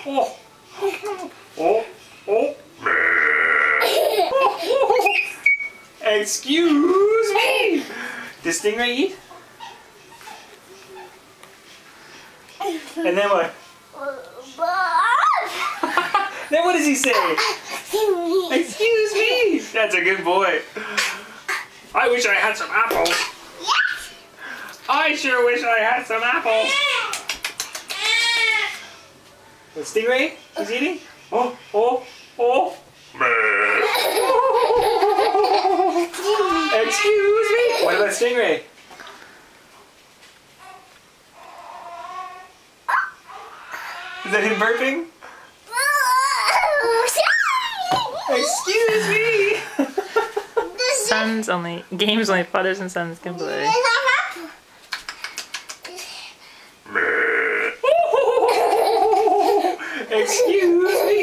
Oh. Oh. Oh. Excuse me. Did Stingray eat? And then what? Then what does he say? Excuse me. That's a good boy. I wish I had some apples. I sure wish I had some apples. The Stingray is eating? Oh, oh, oh. Excuse me. What about Stingray? Is that him burping? Excuse me. Sons only, games only fathers and sons can play. Excuse me.